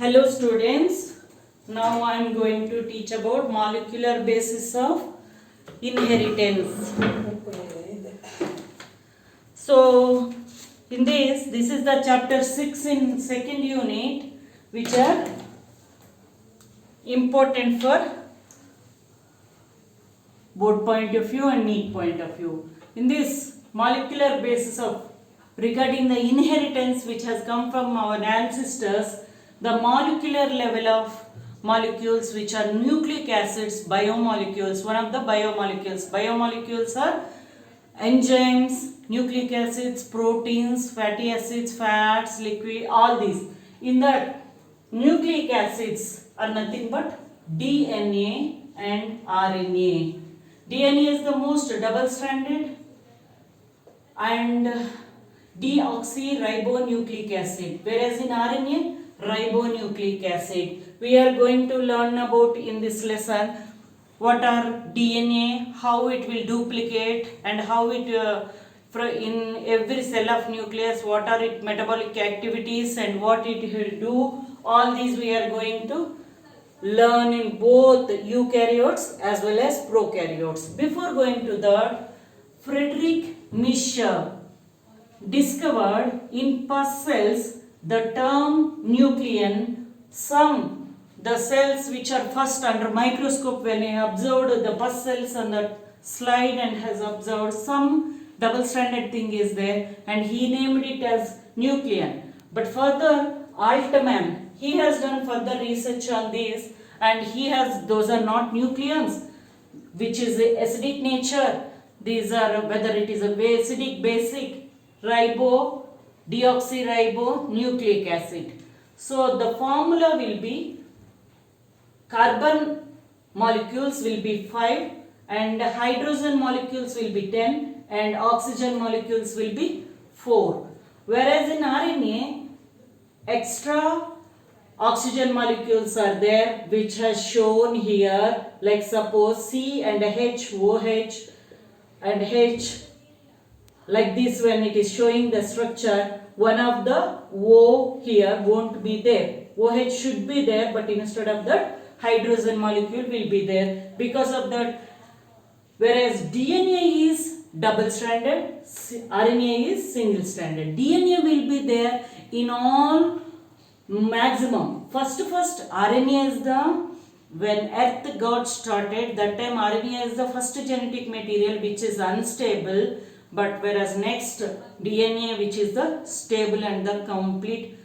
Hello students, now I am going to teach about molecular basis of inheritance. So in this is the chapter 6 in second unit, which are important for board point of view and NEET point of view. In this molecular basis of regarding the inheritance which has come from our ancestors, the molecular level of molecules which are nucleic acids, biomolecules, one of the biomolecules. Biomolecules are enzymes, nucleic acids, proteins, fatty acids, fats, liquid, all these. In that, nucleic acids are nothing but DNA and RNA. DNA is the most double-stranded and deoxyribonucleic acid, whereas in RNA, ribonucleic acid. We are going to learn about in this lesson what are DNA, how it will duplicate, and how it in every cell of nucleus, what are its metabolic activities and what it will do. All these we are going to learn in both eukaryotes as well as prokaryotes. Before going to that, Friedrich Miescher discovered in pus cells the term nucleon. The cells which are first under microscope, when he observed the pus cells on the slide and has observed some double-stranded thing is there, and he named it as nucleon. But further, Altman, he has done further research on this, and those are not nucleons, which is acidic nature. These are whether it is a acidic, basic, ribo, deoxyribonucleic acid. So the formula will be carbon molecules will be 5 and hydrogen molecules will be 10 and oxygen molecules will be 4. Whereas in RNA, extra oxygen molecules are there, which has shown here, like suppose C and H, OH and H. Like this, when it is showing the structure, one of the O here won't be there. OH should be there, but instead of that, hydrogen molecule will be there. Because of that, whereas DNA is double-stranded, RNA is single-stranded. DNA will be there in all maximum. First, RNA is when Earth got started, that time RNA is the first genetic material which is unstable. But whereas next DNA, which is the stable and the complete,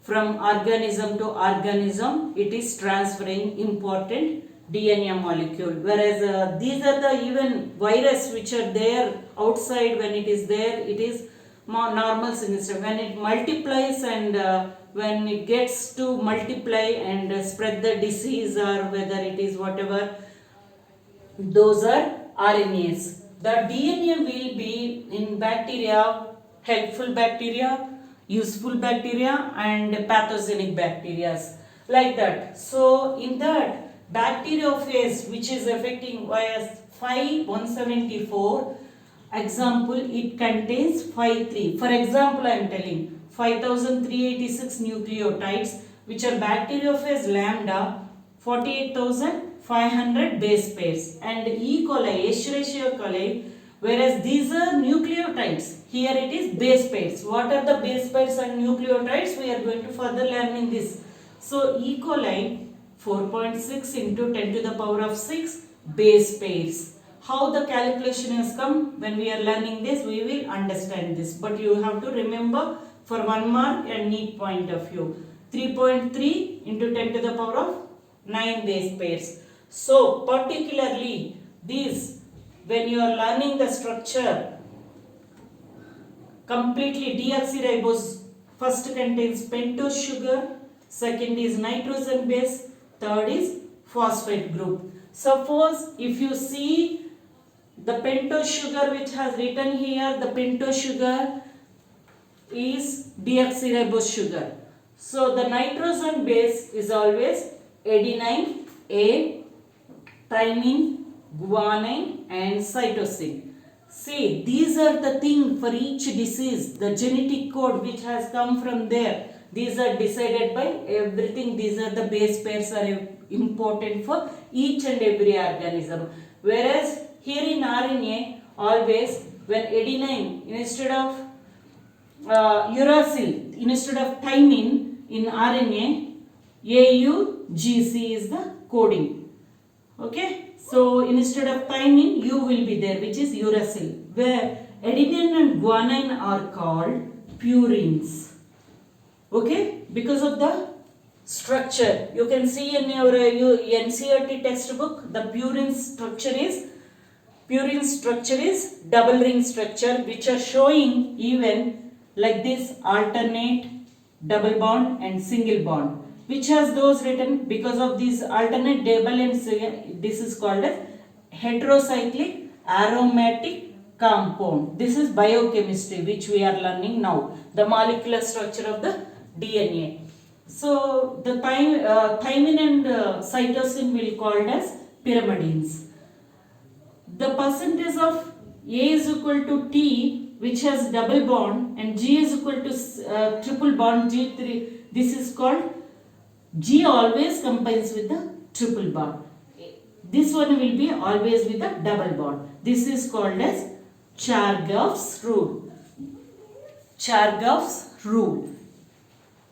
from organism to organism, it is transferring important DNA molecule. Whereas these are the even virus which are there outside, when it is there, it is more normal sinister. When it multiplies and when it gets to multiply and spread the disease, or whether it is whatever, those are RNAs. The DNA will be in bacteria, helpful bacteria, useful bacteria and pathogenic bacteria, like that. So in that bacteriophage, which is affecting YS 5174, example, it contains 53. For example, I am telling 5386 nucleotides, which are bacteriophage lambda, 48,500 base pairs, and E. coli, Escherichia coli, whereas these are nucleotides. Here it is base pairs. What are the base pairs and nucleotides? We are going to further learn in this. So E. coli 4.6 into 10 to the power of 6 base pairs. How the calculation has come, when we are learning this, we will understand this. But you have to remember for 1 mark and NEET point of view. 3.3 into 10 to the power of 9 base pairs. So particularly these, when you are learning the structure completely, deoxyribose first contains pentose sugar, second is nitrogen base, third is phosphate group. Suppose if you see the pentose sugar which has written here, the pentose sugar is deoxyribose sugar. So the nitrogen base is always adenine, A, thymine, guanine and cytosine. See, these are the things for each disease, the genetic code which has come from there. These are decided by everything. These are the base pairs are important for each and every organism. Whereas here in RNA, always when adenine instead of uracil, instead of thymine in RNA, AUGC is the coding. Okay, so instead of thymine, U will be there, which is uracil. Where adenine and guanine are called purines. Okay, because of the structure. You can see in your NCERT textbook, the purine structure is double ring structure, which are showing even like this alternate, double bond and single bond. Which has those written? Because of these alternate, double and single, this is called as heterocyclic aromatic compound. This is biochemistry, which we are learning now, the molecular structure of the DNA. So the thymine and cytosine will called as pyrimidines. The percentage of A is equal to T, which has double bond, and G is equal to triple bond G3. This is called, G always combines with the triple bond. This one will be always with a double bond. This is called as Chargaff's rule. Chargaff's rule.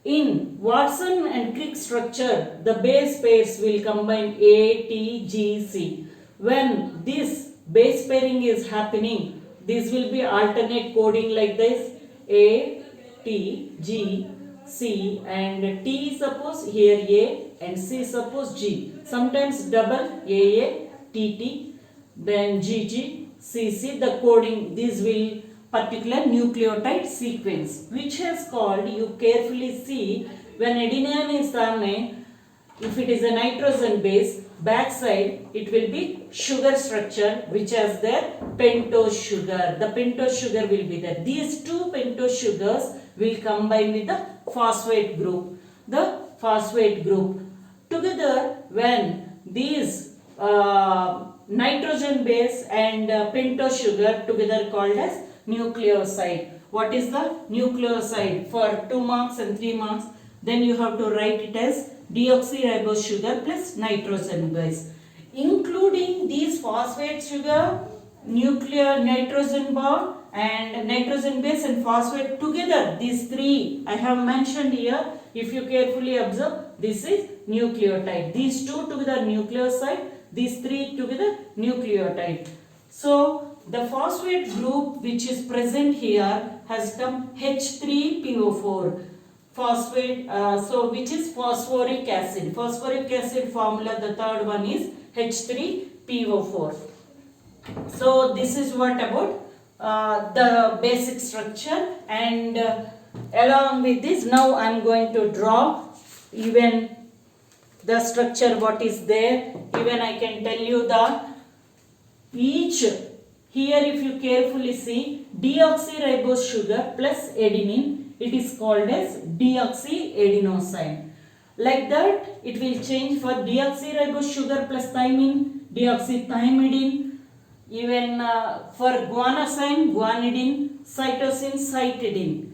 In Watson and Crick structure, the base pairs will combine A, T, G, C. When this base pairing is happening, this will be alternate coding like this: A, T, G, C, and T suppose here A and C suppose G. Sometimes double AA, TT, then GG, CC. The coding, this will particular nucleotide sequence, which has called, you carefully see, when adenine is thymine, if it is a nitrogen base, backside it will be sugar structure, which has their pentose sugar. The pentose sugar will be there. These two pentose sugars will combine with the phosphate group. The phosphate group together, when these nitrogen base and pentose sugar together called as nucleoside. What is the nucleoside? For 2 marks and 3 marks, then you have to write it as deoxyribose sugar plus nitrogen base. Including these phosphate sugar, nuclear nitrogen bond and nitrogen base and phosphate together, these three I have mentioned here. If you carefully observe, this is nucleotide. These two together nucleoside, these three together nucleotide. So the phosphate group which is present here has come H3PO4 phosphate, so which is phosphoric acid. Phosphoric acid formula, the third one is H3PO4. So this is what about the basic structure, and along with this, now I am going to draw even the structure what is there. Even I can tell you the each. Here if you carefully see, deoxyribose sugar plus adenine, it is called as deoxyadenosine. Like that, it will change for deoxyribose sugar plus thymine, deoxythymidine. Even for guanosine, guanidine, cytosine, cytidine.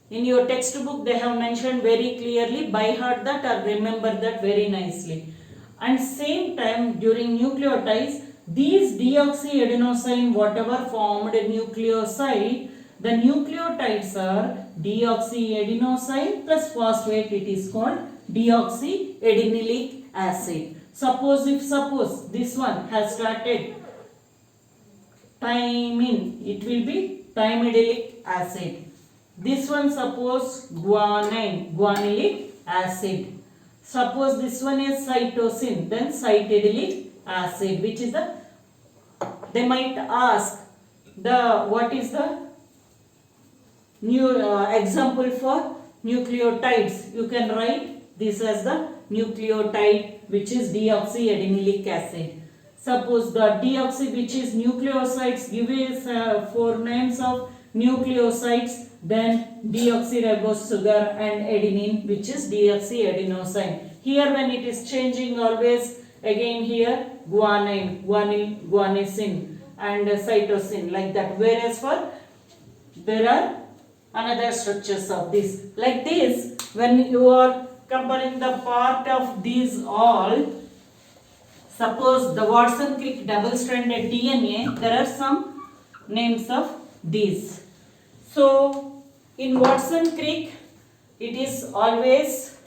In your textbook, they have mentioned very clearly. By heart that or remember that very nicely. And same time, during nucleotides, these deoxyadenosine whatever formed a nucleoside, the nucleotides are deoxyadenosine plus phosphate, it is called deoxyadenilic acid. Suppose this one has started thymine, it will be thymidilic acid. This one suppose guanine, guanilic acid. Suppose this one is cytosine, then cytidilic acid, which is the, they might ask the what is the new example for nucleotides. You can write this as the nucleotide, which is deoxyadenilic acid. Suppose the deoxy, which is nucleosides, give us 4 names of nucleosides, then deoxyribose sugar and adenine, which is deoxyadenosine. Here when it is changing always, again here guanine, guanosine and cytosine, like that. Whereas for there are another structures of this. Like this, when you are comparing the part of these all, suppose the Watson-Crick double-stranded DNA, there are some names of these. So, in Watson-Crick, it is always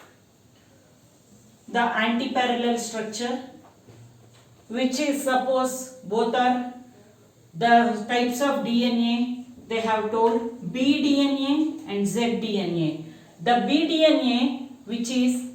the anti-parallel structure, which is, suppose both are the types of DNA, they have told B DNA and Z DNA. The B DNA, which is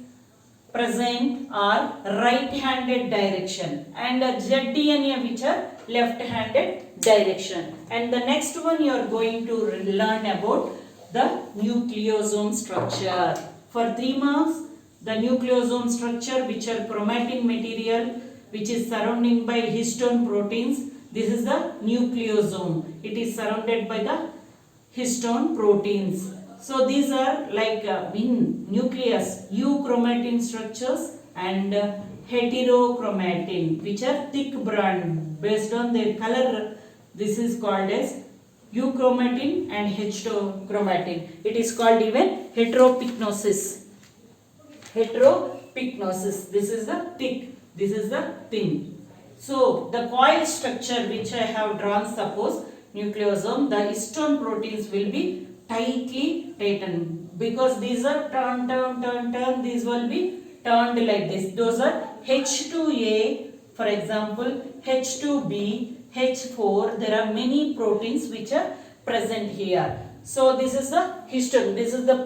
present, are right-handed direction, and the Z DNA, which are left-handed direction. And the next one you are going to learn about the nucleosome structure. For 3 marks, the nucleosome structure, which are chromatin material, which is surrounded by histone proteins. This is the nucleosome. It is surrounded by the histone proteins. So these are like in nucleus, euchromatin structures and heterochromatin, which are thick band based on their color. This is called as euchromatin and heterochromatin. It is called even heteropyknosis. Heteropyknosis. This is the thick. This is the thin. So the coil structure which I have drawn, suppose nucleosome, the histone proteins will be tightly tightened, because these are turn, these will be turned like this. Those are H2A, for example, H2B, H4. There are many proteins which are present here. So this is the histone. This is the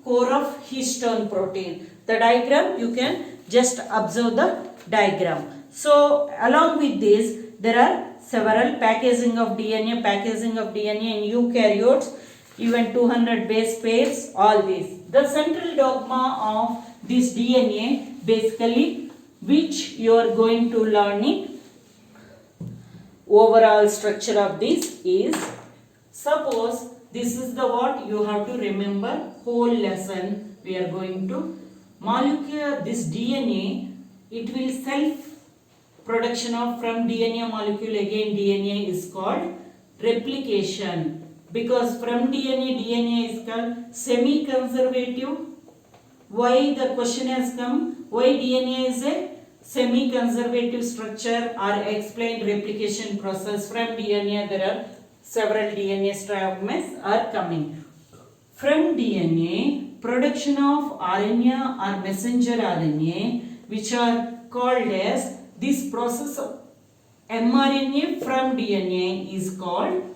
core of histone protein. The diagram, you can just observe the diagram. So along with this, there are several packaging of DNA in eukaryotes, even 200 base pairs, all these. The central dogma of this DNA, basically, which you are going to learn in overall structure of this is, suppose this is the what you have to remember whole lesson. We are going to molecule this DNA, it will self production of from DNA molecule, again DNA is called replication, because from DNA is called semi-conservative. Why the question has come? Why DNA is a semi-conservative structure? Or explained replication process. From DNA there are several DNA fragments are coming. From DNA, production of RNA or messenger RNA, which are called as, this process of mRNA from DNA is called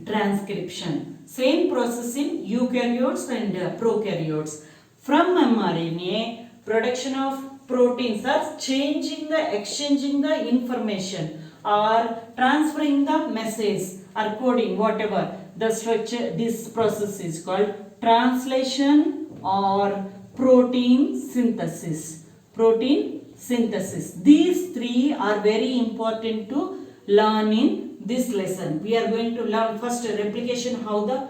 transcription. Same process in eukaryotes and prokaryotes. From mRNA, production of proteins are exchanging the information or transferring the message or coding, whatever the structure. This process is called translation or protein synthesis. These three are very important to learn in this lesson. We are going to learn first replication, how the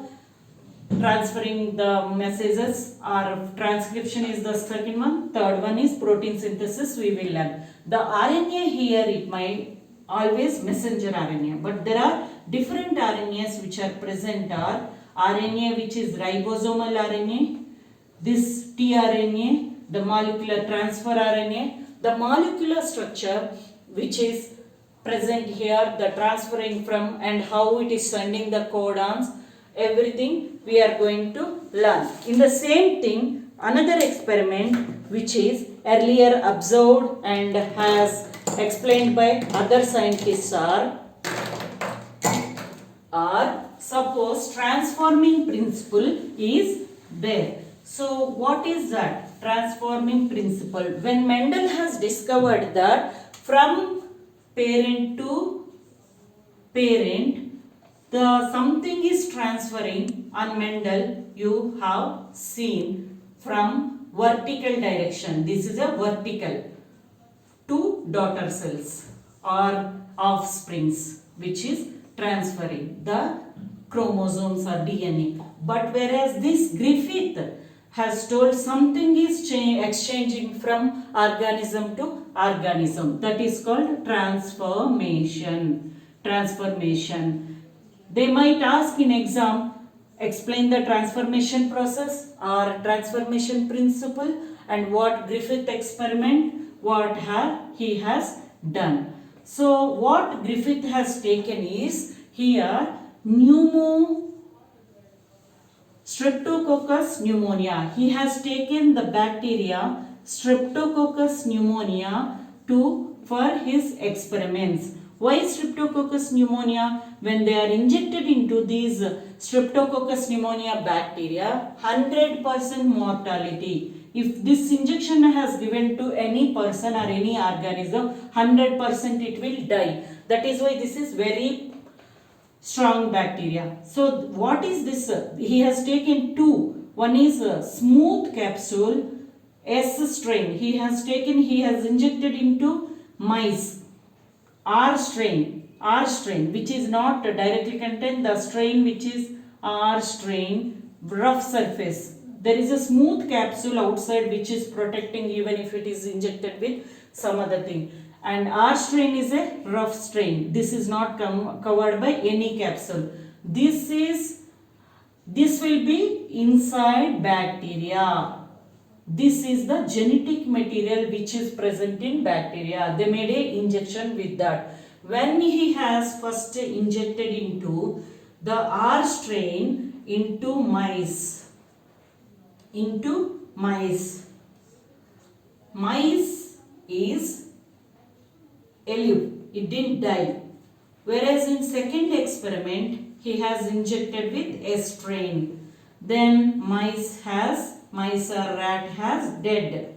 transferring the messages, or transcription is the second one. Third one is protein synthesis we will learn. The RNA here, it might always messenger RNA, but there are different RNAs which are present, are RNA which is ribosomal RNA, this tRNA, the molecular transfer RNA, the molecular structure which is present here, the transferring from and how it is sending the codons, everything we are going to learn. In the same thing, another experiment which is earlier observed and has explained by other scientists are suppose transforming principle is there. So what is that transforming principle? When Mendel has discovered that from parent to parent, the something is transferring on Mendel, you have seen from vertical direction. This is a vertical to daughter cells or offsprings, which is transferring the chromosomes or DNA. But whereas this Griffith has told something is exchanging from organism to organism, that is called transformation. They might ask in exam, explain the transformation process or transformation principle and what Griffith experiment, what he has done. So what Griffith has taken is here Streptococcus pneumonia. He has taken the bacteria Streptococcus pneumonia for his experiments. Why Streptococcus pneumonia? When they are injected into these Streptococcus pneumonia bacteria, 100% mortality. If this injection has given to any person or any organism, 100% it will die. That is why this is very strong bacteria. So what is this? He has taken two. One is a smooth capsule S strain. He has injected into mice. R strain, which is not directly contained, the strain which is R strain, rough surface. There is a smooth capsule outside which is protecting even if it is injected with some other thing. And R strain is a rough strain. This is not covered by any capsule. This will be inside bacteria. This is the genetic material which is present in bacteria. They made a injection with that. When he has first injected into the R strain into mice. Mice is alive. It didn't die. Whereas in second experiment, he has injected with S strain. Then mice or rat has dead.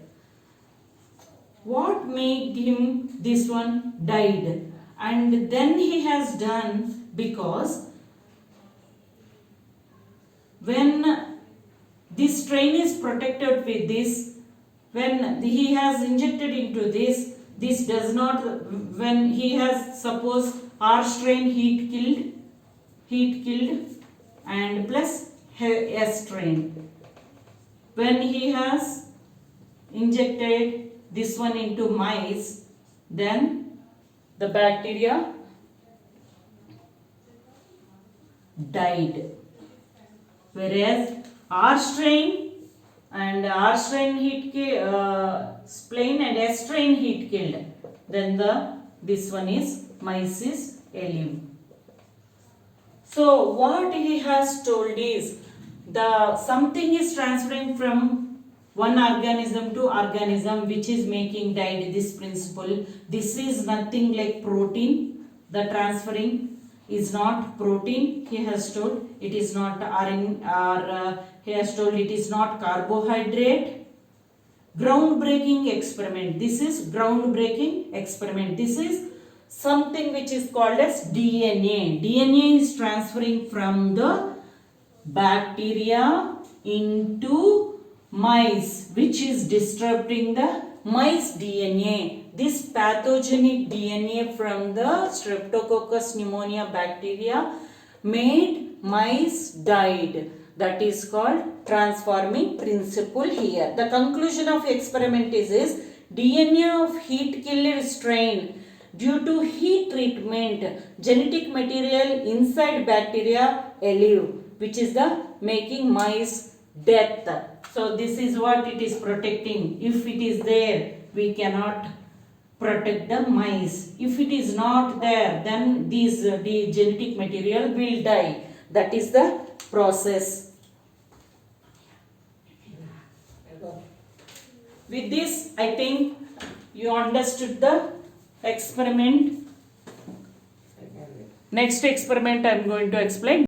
What made him this one died? And then he has done, because when this strain is protected with this, when he has injected into this does not, when he has suppose R strain heat killed and plus S strain. When he has injected this one into mice, then the bacteria died. Whereas R strain and R strain plain and S strain heat killed, then this one is mice is alive. So what he has told is something is transferring from one organism to organism which is making died, this principle. This is nothing like protein. The transferring is not protein. He has told it is not he has told it is not carbohydrate. Groundbreaking experiment. This is groundbreaking experiment. This is something which is called as DNA. DNA is transferring from the bacteria into mice, which is disrupting the mice DNA. This pathogenic DNA from the Streptococcus pneumonia bacteria made mice died. That is called transforming principle here. The conclusion of experiment is DNA of heat killed strain due to heat treatment, genetic material inside bacteria alive, which is the making mice death. So this is what it is protecting. If it is there, we cannot protect the mice. If it is not there, then the genetic material will die. That is the process. With this, I think you understood the experiment. Next experiment I am going to explain.